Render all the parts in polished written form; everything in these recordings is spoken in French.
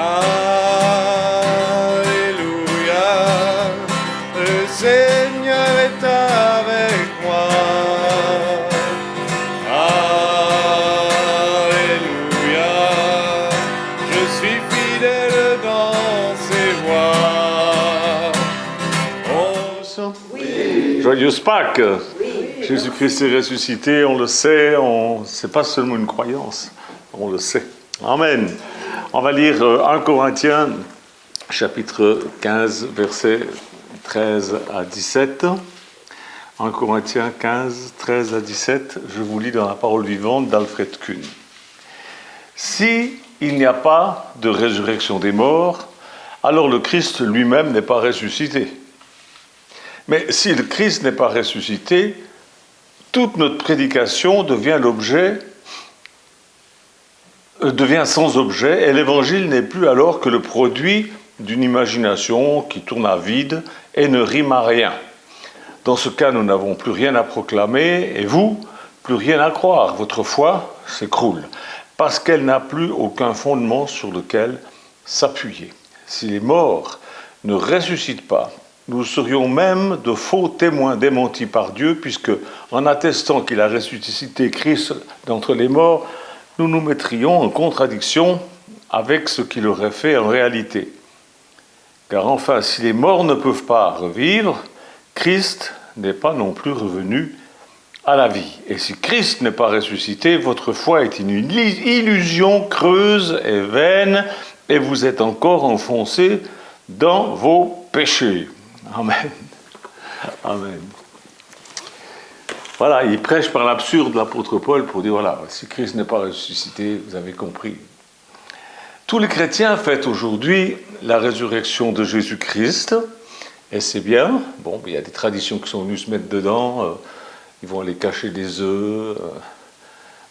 Alléluia, le Seigneur est avec moi. Alléluia, je suis fidèle dans ses voies. Oui. Joyeuse Pâques. Oui. Jésus-Christ est ressuscité, on le sait, c'est pas seulement une croyance, on le sait. Amen. On va lire 1 Corinthiens, chapitre 15, versets 13 à 17. 1 Corinthiens 15, 13 à 17, je vous lis dans la parole vivante d'Alfred Kuhn. Si il n'y a pas de résurrection des morts, alors le Christ lui-même n'est pas ressuscité. Mais si le Christ n'est pas ressuscité, toute notre prédication devient sans objet, et l'évangile n'est plus alors que le produit d'une imagination qui tourne à vide et ne rime à rien. Dans ce cas, nous n'avons plus rien à proclamer, et vous, plus rien à croire. Votre foi s'écroule, parce qu'elle n'a plus aucun fondement sur lequel s'appuyer. Si les morts ne ressuscitent pas, nous serions même de faux témoins démentis par Dieu, puisque, en attestant qu'il a ressuscité Christ d'entre les morts, nous nous mettrions en contradiction avec ce qu'il aurait fait en réalité. Car enfin, si les morts ne peuvent pas revivre, Christ n'est pas non plus revenu à la vie. Et si Christ n'est pas ressuscité, votre foi est une illusion creuse et vaine, et vous êtes encore enfoncés dans vos péchés. Amen. Amen. Voilà, il prêche par l'absurde l'apôtre Paul pour dire, voilà, si Christ n'est pas ressuscité, vous avez compris. Tous les chrétiens fêtent aujourd'hui la résurrection de Jésus-Christ, et c'est bien. Bon, il y a des traditions qui sont venues se mettre dedans, ils vont aller cacher des œufs.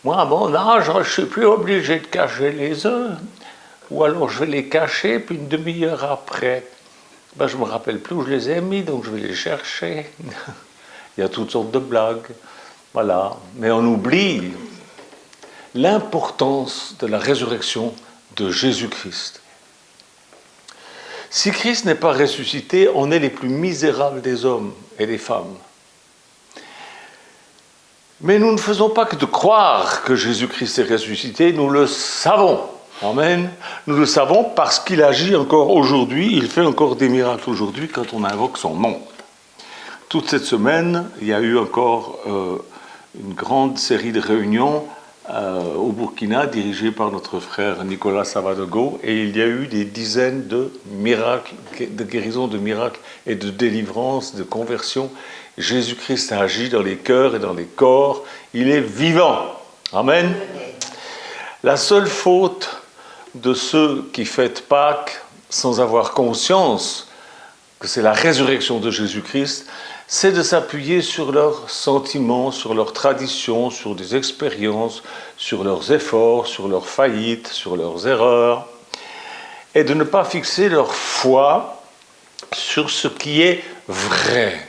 Moi, à mon âge, je ne suis plus obligé de cacher les œufs, ou alors je vais les cacher, puis une demi-heure après, je ne me rappelle plus où je les ai mis, donc je vais les chercher. Il y a toutes sortes de blagues, voilà. Mais on oublie l'importance de la résurrection de Jésus-Christ. Si Christ n'est pas ressuscité, on est les plus misérables des hommes et des femmes. Mais nous ne faisons pas que de croire que Jésus-Christ est ressuscité, nous le savons. Amen. Nous le savons parce qu'il agit encore aujourd'hui, il fait encore des miracles aujourd'hui quand on invoque son nom. Toute cette semaine, il y a eu encore une grande série de réunions au Burkina dirigées par notre frère Nicolas Savadogo, et il y a eu des dizaines de miracles, de guérisons, de miracles et de délivrances, de conversions. Jésus-Christ agit dans les cœurs et dans les corps, il est vivant. Amen. La seule faute de ceux qui fêtent Pâques sans avoir conscience que c'est la résurrection de Jésus-Christ, c'est de s'appuyer sur leurs sentiments, sur leurs traditions, sur des expériences, sur leurs efforts, sur leurs faillites, sur leurs erreurs, et de ne pas fixer leur foi sur ce qui est vrai.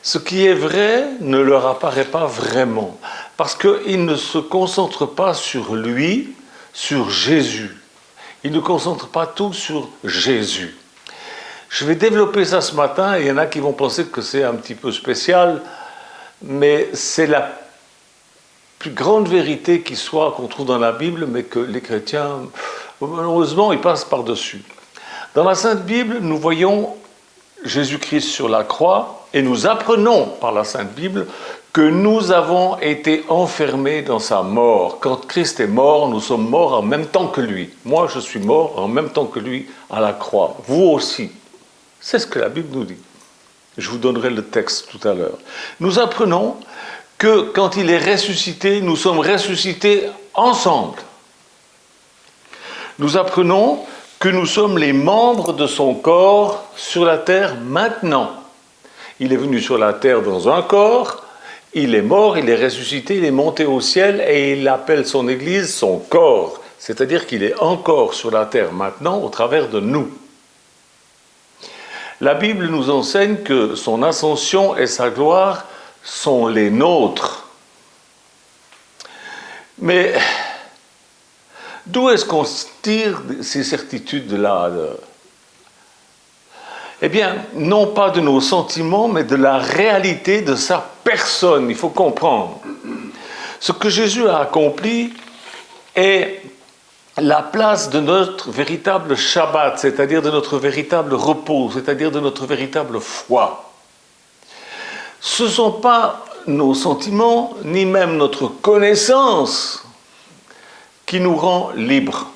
Ce qui est vrai ne leur apparaît pas vraiment, parce qu'ils ne se concentrent pas sur lui, sur Jésus. Ils ne concentrent pas tout sur Jésus. Je vais développer ça ce matin, et il y en a qui vont penser que c'est un petit peu spécial, mais c'est la plus grande vérité qui soit qu'on trouve dans la Bible, mais que les chrétiens, malheureusement, ils passent par-dessus. Dans la Sainte Bible, nous voyons Jésus-Christ sur la croix, et nous apprenons par la Sainte Bible que nous avons été enfermés dans sa mort. Quand Christ est mort, nous sommes morts en même temps que lui. Moi, je suis mort en même temps que lui à la croix. Vous aussi. C'est ce que la Bible nous dit. Je vous donnerai le texte tout à l'heure. Nous apprenons que quand il est ressuscité, nous sommes ressuscités ensemble. Nous apprenons que nous sommes les membres de son corps sur la terre maintenant. Il est venu sur la terre dans un corps, il est mort, il est ressuscité, il est monté au ciel et il appelle son Église son corps. C'est-à-dire qu'il est encore sur la terre maintenant au travers de nous. La Bible nous enseigne que son ascension et sa gloire sont les nôtres. Mais D'où est-ce qu'on tire ces certitudes-là? Eh bien, non pas de nos sentiments, mais de la réalité de sa personne. Il faut comprendre. Ce que Jésus a accompli est la place de notre véritable Shabbat, c'est-à-dire de notre véritable repos, c'est-à-dire de notre véritable foi. Ce ne sont pas nos sentiments, ni même notre connaissance qui nous rend libres.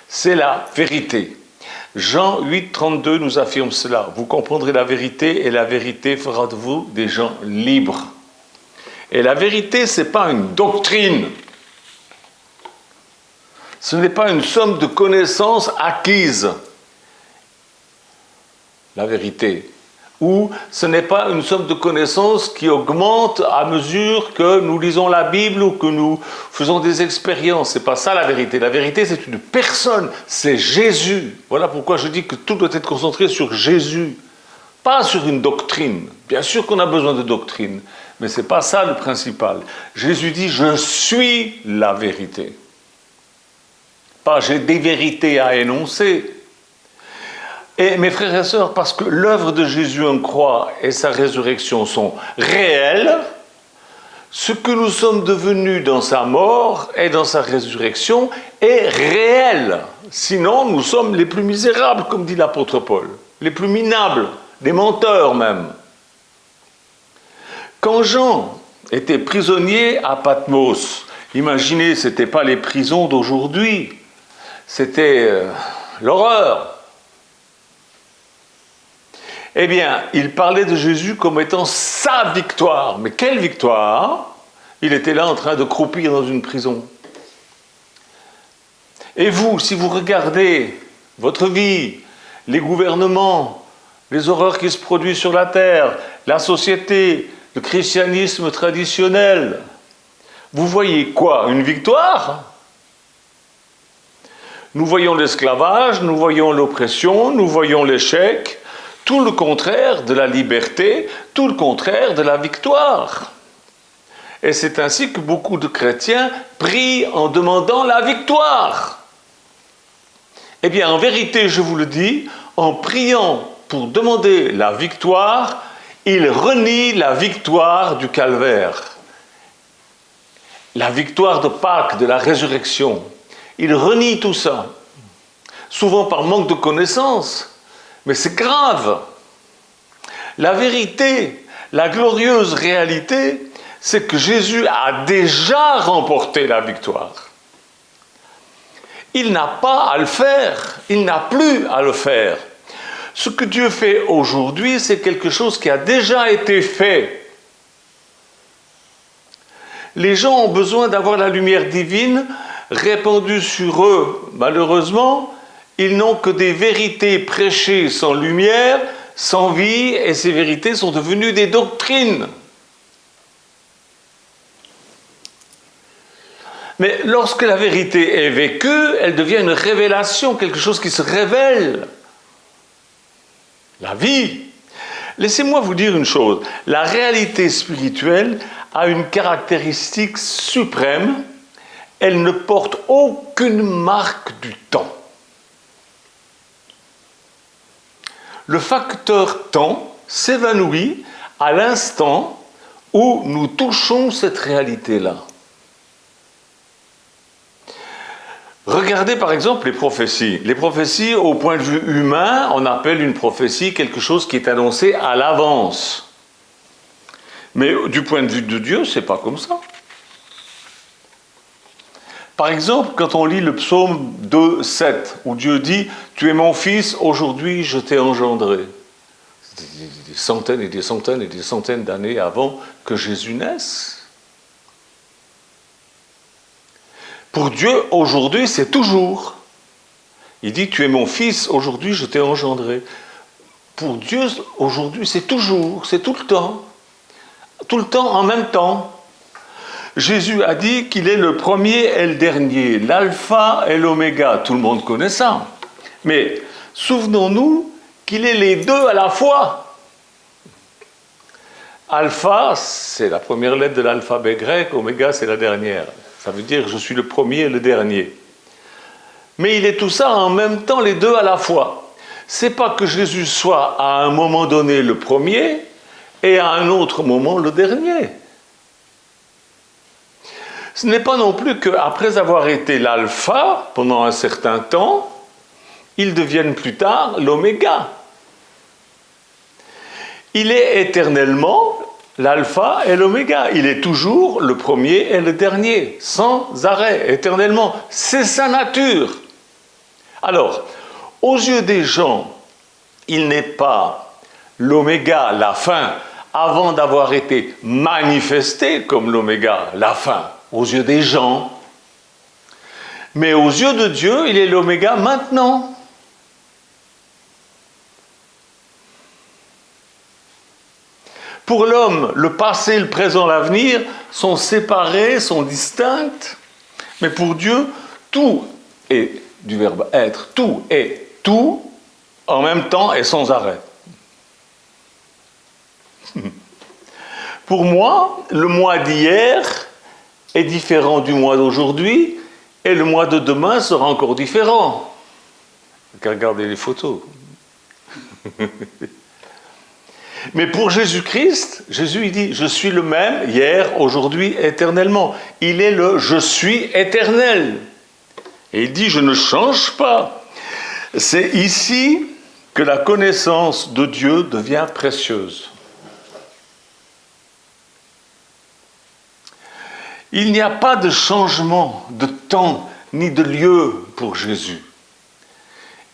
C'est la vérité. Jean 8, 32 nous affirme cela. Vous comprendrez la vérité et la vérité fera de vous des gens libres. Et la vérité, ce n'est pas une doctrine. Ce n'est pas une somme de connaissances acquises. La vérité. Ou ce n'est pas une somme de connaissances qui augmente à mesure que nous lisons la Bible ou que nous faisons des expériences. Ce n'est pas ça la vérité. La vérité, c'est une personne, c'est Jésus. Voilà pourquoi je dis que tout doit être concentré sur Jésus, pas sur une doctrine. Bien sûr qu'on a besoin de doctrine, mais ce n'est pas ça le principal. Jésus dit « Je suis la vérité ». Pas « j'ai des vérités à énoncer ». Et mes frères et sœurs, parce que l'œuvre de Jésus en croix et sa résurrection sont réelles, ce que nous sommes devenus dans sa mort et dans sa résurrection est réel. Sinon, nous sommes les plus misérables, comme dit l'apôtre Paul, les plus minables, des menteurs même. Quand Jean était prisonnier à Patmos, imaginez, ce n'était pas les prisons d'aujourd'hui, c'était l'horreur. Eh bien, il parlait de Jésus comme étant sa victoire. Mais quelle victoire? Il était là en train de croupir dans une prison. Et vous, si vous regardez votre vie, les gouvernements, les horreurs qui se produisent sur la terre, la société, le christianisme traditionnel, vous voyez quoi? Une victoire? Nous voyons l'esclavage, nous voyons l'oppression, nous voyons l'échec, tout le contraire de la liberté, tout le contraire de la victoire. Et c'est ainsi que beaucoup de chrétiens prient en demandant la victoire. Eh bien, en vérité, je vous le dis, en priant pour demander la victoire, ils renient la victoire du calvaire. La victoire de Pâques, de la résurrection. Ils renient tout ça. Souvent par manque de connaissances. Mais c'est grave. La vérité, la glorieuse réalité, c'est que Jésus a déjà remporté la victoire. Il n'a pas à le faire, il n'a plus à le faire. Ce que Dieu fait aujourd'hui, c'est quelque chose qui a déjà été fait. Les gens ont besoin d'avoir la lumière divine répandue sur eux. Malheureusement, ils n'ont que des vérités prêchées sans lumière, sans vie, et ces vérités sont devenues des doctrines. Mais lorsque la vérité est vécue, elle devient une révélation, quelque chose qui se révèle. La vie. Laissez-moi vous dire une chose. La réalité spirituelle a une caractéristique suprême. Elle ne porte aucune marque du temps. Le facteur temps s'évanouit à l'instant où nous touchons cette réalité-là. Regardez par exemple les prophéties. Les prophéties, au point de vue humain, on appelle une prophétie quelque chose qui est annoncé à l'avance. Mais du point de vue de Dieu, c'est pas comme ça. Par exemple, quand on lit le psaume 2, 7, où Dieu dit « Tu es mon fils, aujourd'hui je t'ai engendré ». C'était des centaines et des centaines et des centaines d'années avant que Jésus naisse. Pour Dieu, aujourd'hui, c'est toujours. Il dit « Tu es mon fils, aujourd'hui je t'ai engendré ». Pour Dieu, aujourd'hui, c'est toujours, c'est tout le temps. Tout le temps, en même temps. Jésus a dit qu'il est le premier et le dernier, l'alpha et l'oméga. Tout le monde connaît ça. Mais souvenons-nous qu'il est les deux à la fois. Alpha, c'est la première lettre de l'alphabet grec, oméga, c'est la dernière. Ça veut dire je suis le premier et le dernier. mais il est tout ça en même temps, les deux à la fois. C'est pas que Jésus soit à un moment donné le premier et à un autre moment le dernier. Ce n'est pas non plus qu'après avoir été l'alpha pendant un certain temps, il devienne plus tard l'oméga. Il est éternellement l'alpha et l'oméga. Il est toujours le premier et le dernier, sans arrêt, éternellement. C'est sa nature. Alors, aux yeux des gens, il n'est pas l'oméga, la fin, avant d'avoir été manifesté comme l'oméga, la fin, aux yeux des gens. Mais aux yeux de Dieu, il est l'oméga maintenant. Pour l'homme, le passé, le présent, l'avenir sont séparés, sont distincts. Mais pour Dieu, tout est du verbe être, tout est tout en même temps et sans arrêt. Pour moi, le mois d'hier est différent du mois d'aujourd'hui et le mois de demain sera encore différent. Regardez les photos. Mais pour Jésus-Christ, Jésus il dit « Je suis le même hier, aujourd'hui, éternellement ». Il est le « Je suis éternel ». Et il dit « Je ne change pas ». C'est ici que la connaissance de Dieu devient précieuse. Il n'y a pas de changement de temps ni de lieu pour Jésus.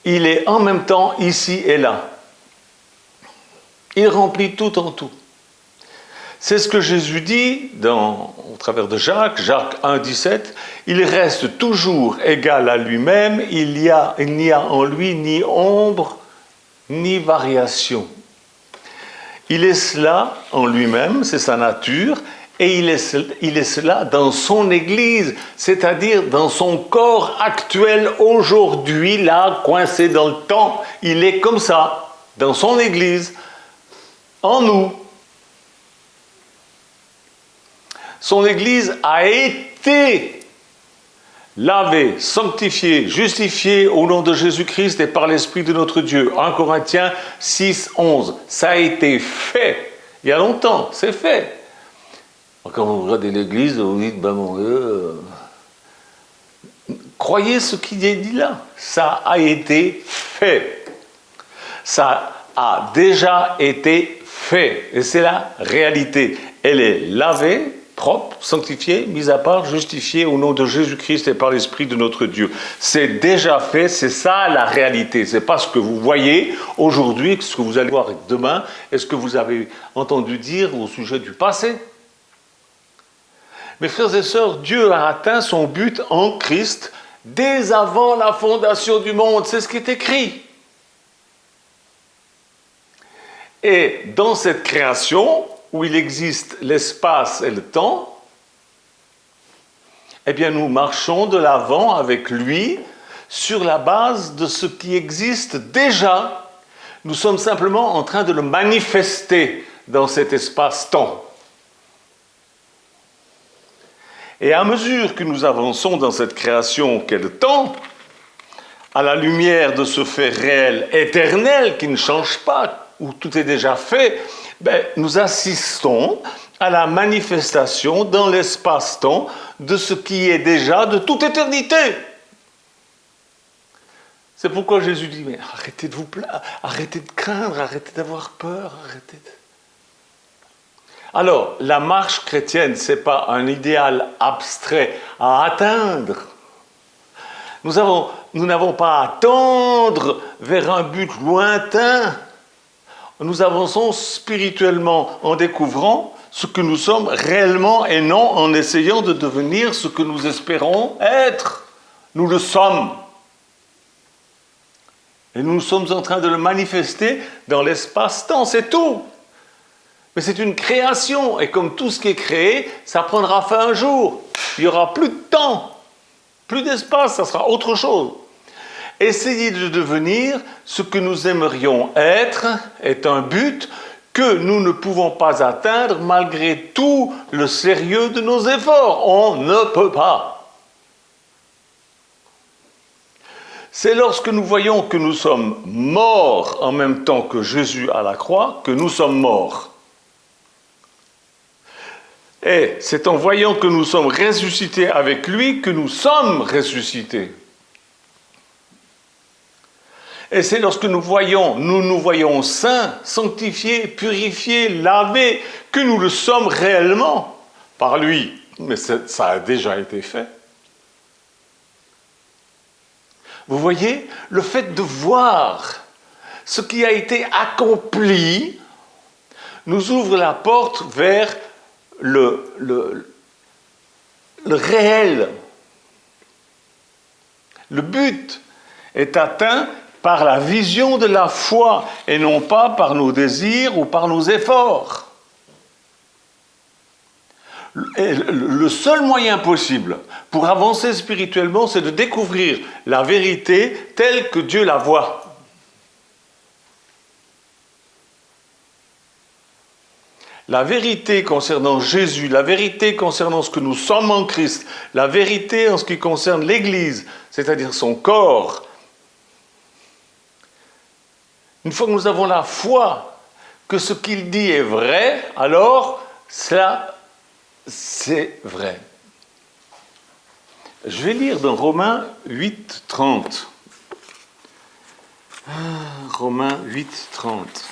Il est en même temps ici et là. Il remplit tout en tout. C'est ce que Jésus dit au travers de Jacques 1, 17. Il reste toujours égal à lui-même, il n'y a en lui ni ombre, ni variation. Il est cela en lui-même, c'est sa nature, et il est cela dans son Église, c'est-à-dire dans son corps actuel aujourd'hui, là, coincé dans le temps. Il est comme ça, dans son Église, en nous. Son Église a été lavée, sanctifiée, justifiée au nom de Jésus-Christ et par l'Esprit de notre Dieu. 1 Corinthiens 6, 11. Ça a été fait. Il y a longtemps, c'est fait. Quand vous regardez l'Église, vous dites, ben mon Dieu, croyez ce qui est dit là. Ça a été fait. Ça a déjà été fait. Et c'est la réalité. Elle est lavée, propre, sanctifiée, mise à part, justifiée au nom de Jésus-Christ et par l'Esprit de notre Dieu. C'est déjà fait, c'est ça la réalité. C'est pas ce que vous voyez aujourd'hui, ce que vous allez voir demain, et ce que vous avez entendu dire au sujet du passé. Mes frères et sœurs, Dieu a atteint son but en Christ dès avant la fondation du monde. C'est ce qui est écrit. Et dans cette création, où il existe l'espace et le temps, eh bien nous marchons de l'avant avec lui sur la base de ce qui existe déjà. Nous sommes simplement en train de le manifester dans cet espace-temps. Et à mesure que nous avançons dans cette création qu'est le temps, à la lumière de ce fait réel éternel qui ne change pas, où tout est déjà fait, nous assistons à la manifestation dans l'espace-temps de ce qui est déjà de toute éternité. C'est pourquoi Jésus dit, mais arrêtez de vous plaindre, arrêtez de craindre, arrêtez d'avoir peur, arrêtez de... Alors, la marche chrétienne, ce n'est pas un idéal abstrait à atteindre. Nous n'avons pas à tendre vers un but lointain. Nous avançons spirituellement en découvrant ce que nous sommes réellement et non en essayant de devenir ce que nous espérons être. Nous le sommes. Et nous sommes en train de le manifester dans l'espace-temps, c'est tout. Mais c'est une création, et comme tout ce qui est créé, ça prendra fin un jour. Il n'y aura plus de temps, plus d'espace, ça sera autre chose. Essayer de devenir ce que nous aimerions être est un but que nous ne pouvons pas atteindre malgré tout le sérieux de nos efforts. On ne peut pas. C'est lorsque nous voyons que nous sommes morts en même temps que Jésus à la croix que nous sommes morts. Et c'est en voyant que nous sommes ressuscités avec lui que nous sommes ressuscités. Et c'est lorsque nous nous voyons saints, sanctifiés, purifiés, lavés, que nous le sommes réellement par lui. Mais ça a déjà été fait. Vous voyez, le fait de voir ce qui a été accompli nous ouvre la porte vers le réel. Le but est atteint par la vision de la foi et non pas par nos désirs ou par nos efforts. Et le seul moyen possible pour avancer spirituellement, c'est de découvrir la vérité telle que Dieu la voit. La vérité concernant Jésus, la vérité concernant ce que nous sommes en Christ, la vérité en ce qui concerne l'Église, c'est-à-dire son corps. Une fois que nous avons la foi que ce qu'il dit est vrai, alors cela, c'est vrai. Je vais lire dans Romains 8, 30. Romains 8, 30.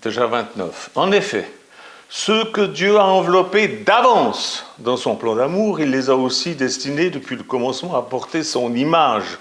Déjà 29. En effet, ceux que Dieu a enveloppés d'avance dans son plan d'amour, il les a aussi destinés depuis le commencement à porter son image.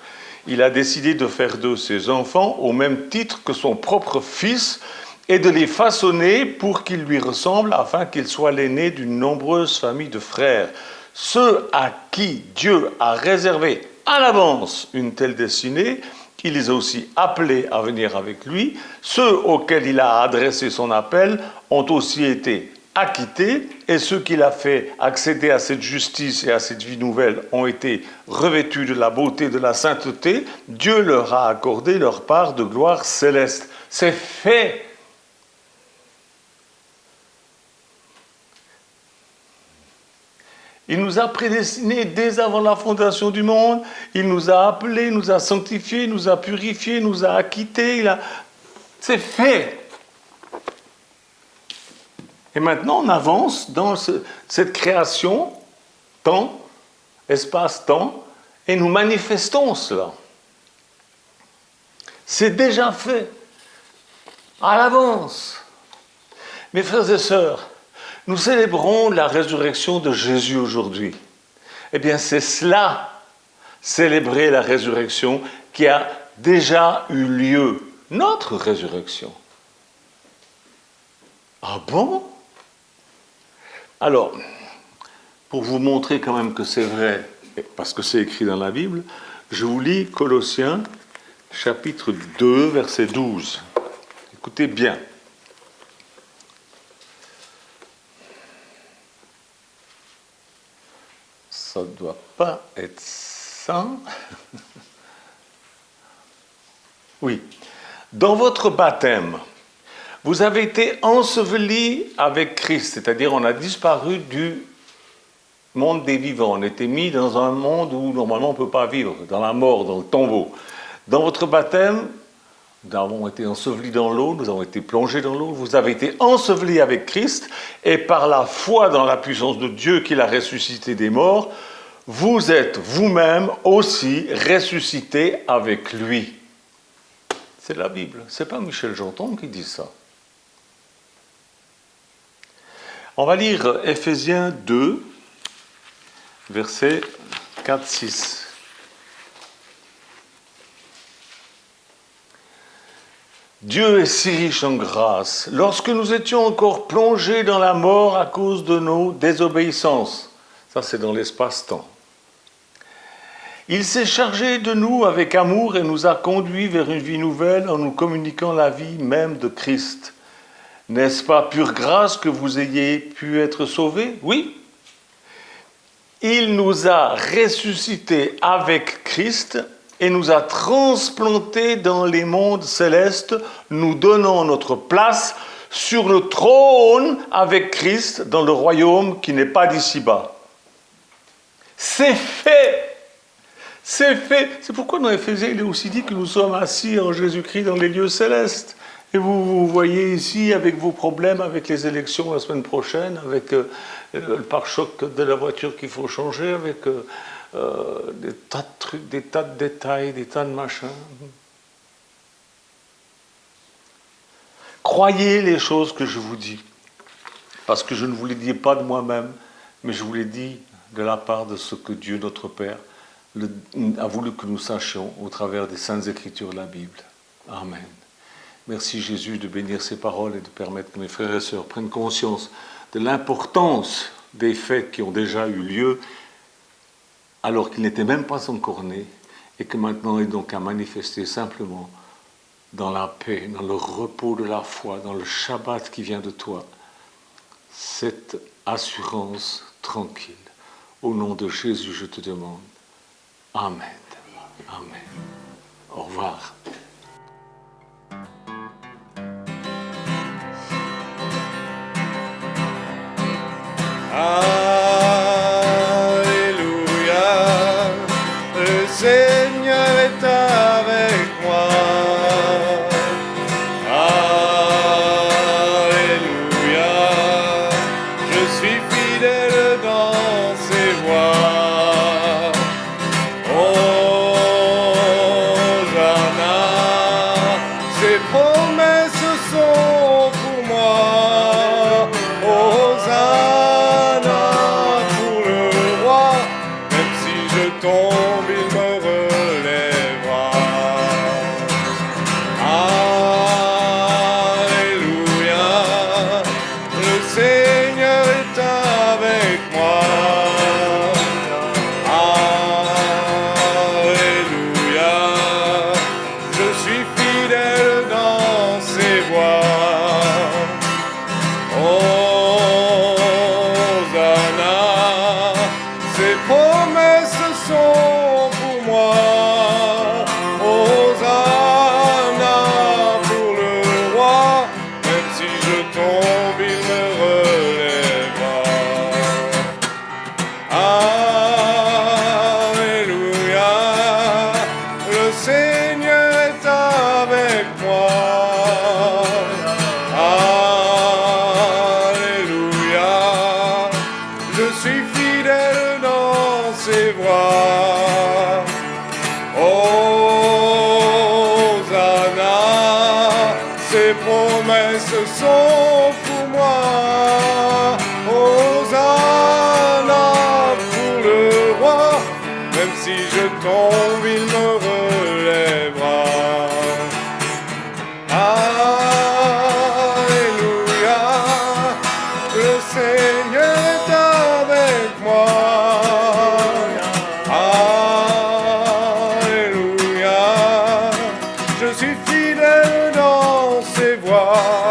Il a décidé de faire d'eux ses enfants au même titre que son propre fils et de les façonner pour qu'ils lui ressemblent afin qu'il soit l'aîné d'une nombreuse famille de frères. Ceux à qui Dieu a réservé à l'avance une telle destinée, il les a aussi appelés à venir avec lui. Ceux auxquels il a adressé son appel ont aussi été acquittés, et ceux qu'il a fait accéder à cette justice et à cette vie nouvelle ont été revêtus de la beauté, de la sainteté. Dieu leur a accordé leur part de gloire céleste. C'est fait. Il nous a prédestinés dès avant la fondation du monde. Il nous a appelés, nous a sanctifiés, nous a purifiés, nous a acquittés. C'est fait. Et maintenant, on avance dans cette création, temps, espace-temps, et nous manifestons cela. C'est déjà fait, à l'avance. Mes frères et sœurs, nous célébrons la résurrection de Jésus aujourd'hui. Eh bien, c'est cela, célébrer la résurrection, qui a déjà eu lieu, notre résurrection. Ah bon? Alors, pour vous montrer quand même que c'est vrai, parce que c'est écrit dans la Bible, je vous lis Colossiens, chapitre 2, verset 12. Écoutez bien. Ça ne doit pas être ça. Oui. Dans votre baptême, vous avez été ensevelis avec Christ, c'est-à-dire on a disparu du monde des vivants. On était mis dans un monde où normalement on ne peut pas vivre, dans la mort, dans le tombeau. Dans votre baptême, nous avons été ensevelis dans l'eau, nous avons été plongés dans l'eau, vous avez été ensevelis avec Christ, et par la foi dans la puissance de Dieu qui l'a ressuscité des morts, vous êtes vous-même aussi ressuscités avec lui. C'est la Bible, c'est pas Michel Janton qui dit ça. On va lire Éphésiens 2, versets 4-6. Dieu est si riche en grâce, lorsque nous étions encore plongés dans la mort à cause de nos désobéissances. Ça, c'est dans l'espace-temps. Il s'est chargé de nous avec amour et nous a conduits vers une vie nouvelle en nous communiquant la vie même de Christ. N'est-ce pas pure grâce que vous ayez pu être sauvés? Oui. Il nous a ressuscités avec Christ et nous a transplantés dans les mondes célestes, nous donnant notre place sur le trône avec Christ dans le royaume qui n'est pas d'ici-bas. C'est fait. C'est fait. C'est pourquoi dans Éphésiens, il est aussi dit que nous sommes assis en Jésus-Christ dans les lieux célestes. Et vous voyez ici, avec vos problèmes, avec les élections la semaine prochaine, avec le pare-choc de la voiture qu'il faut changer, avec des tas de trucs, des tas de détails, des tas de machins. Croyez les choses que je vous dis, parce que je ne vous les dis pas de moi-même, mais je vous les dis de la part de ce que Dieu, notre Père, a voulu que nous sachions au travers des Saintes Écritures de la Bible. Amen. Merci Jésus de bénir ces paroles et de permettre que mes frères et sœurs prennent conscience de l'importance des faits qui ont déjà eu lieu alors qu'ils n'étaient même pas encore nés et que maintenant est donc à manifester simplement dans la paix, dans le repos de la foi, dans le Shabbat qui vient de toi, cette assurance tranquille. Au nom de Jésus, je te demande. Amen. Amen. Au revoir. Alléluia, le Seigneur est avec moi. Alléluia, je suis fidèle dans ses voies. Hosanna, ses promesses sont pour moi. Hosanna pour le roi, même si je tombe, il me relèvera. Alléluia, le Seigneur est avec moi. Alléluia, je suis fidèle dans ses voies. Hosanna, ses promesses sont pour moi. Hosanna pour le roi, même si je tombe, il me relèvera. Alléluia, le Seigneur est avec moi. Alléluia, je suis fidèle dans ses voies. Hosanna, ses promesses sont pour moi. Hosanna pour le roi, même si je tombe, il me relèvera. Alléluia, le Seigneur est avec moi. Alléluia, je suis fidèle dans ses voies.